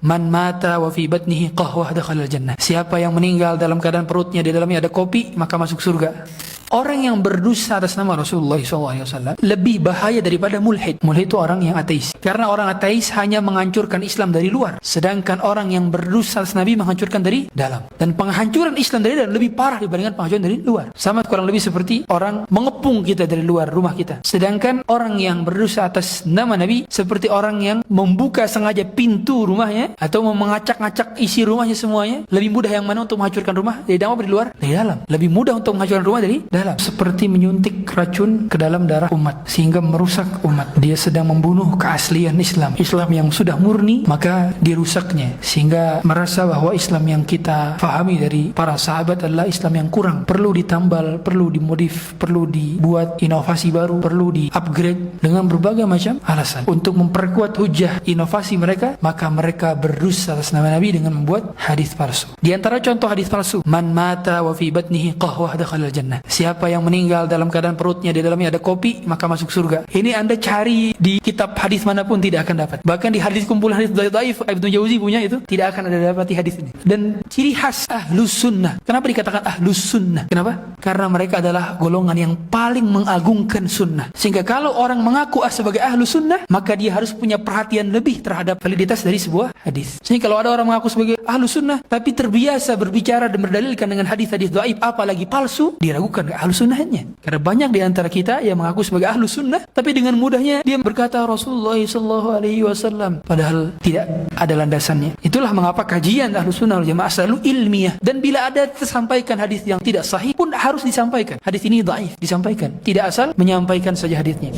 Man mata wa fi batnihi qahwah dakhala jannah. Siapa yang meninggal dalam keadaan perutnya di dalamnya ada kopi, maka masuk surga. Orang yang berdusta atas nama Rasulullah SAW lebih bahaya daripada mulhid. Mulhid itu orang yang ateis. Karena orang ateis hanya menghancurkan Islam dari luar. Sedangkan orang yang berdusta atas Nabi menghancurkan dari dalam. Dan penghancuran Islam dari dalam lebih parah dibandingkan penghancuran dari luar. Sama kurang lebih seperti orang mengepung kita dari luar rumah kita. Sedangkan orang yang berdusta atas nama Nabi seperti orang yang membuka sengaja pintu rumahnya atau mengacak-ngacak isi rumahnya semuanya. Lebih mudah yang mana untuk menghancurkan rumah dari dalam atau dari luar? Dari dalam. Lebih mudah untuk menghancurkan rumah dari dalam. Seperti menyuntik racun ke dalam darah umat sehingga merusak umat. Dia sedang membunuh keaslian Islam. Islam yang sudah murni maka dirusaknya sehingga merasa bahwa Islam yang kita fahami dari para sahabat adalah Islam yang kurang, perlu ditambal, perlu dimodif, perlu dibuat inovasi baru, perlu di-upgrade dengan berbagai macam alasan. Untuk memperkuat hujah inovasi mereka, maka mereka berdusta atas nama Nabi dengan membuat hadis palsu. Di antara contoh hadis palsu, man mata wa fi batnihi qahwah dakhala jannah. Siapa yang meninggal dalam keadaan perutnya di dalamnya ada kopi, maka masuk surga. Ini Anda cari di kitab hadis manapun tidak akan dapat. Bahkan di hadis kumpulan hadis dhaif Ibnu Jauzi punya itu tidak akan ada dapat di hadis ini. Dan ciri khas ahlus sunnah. Kenapa dikatakan ahlus sunnah? Kenapa? Karena mereka adalah golongan yang paling mengagungkan sunnah. Sehingga kalau orang mengaku sebagai ahlus sunnah, maka dia harus punya perhatian lebih terhadap validitas dari sebuah hadis. Sehingga kalau ada orang mengaku sebagai ahlus sunnah tapi terbiasa berbicara dan berdalilkan dengan hadis-hadis dhaif apalagi palsu, diragukan ahlus sunnahnya. Karena banyak di antara kita yang mengaku sebagai ahlus sunnah tapi dengan mudahnya dia berkata Rasulullah SAW padahal tidak ada landasannya. Itulah mengapa kajian ahlus sunnah wal jamaah selalu ilmiah, dan bila ada tersampaikan hadis yang tidak sahih pun harus disampaikan. Hadis ini dhaif, disampaikan. Tidak asal menyampaikan saja hadisnya.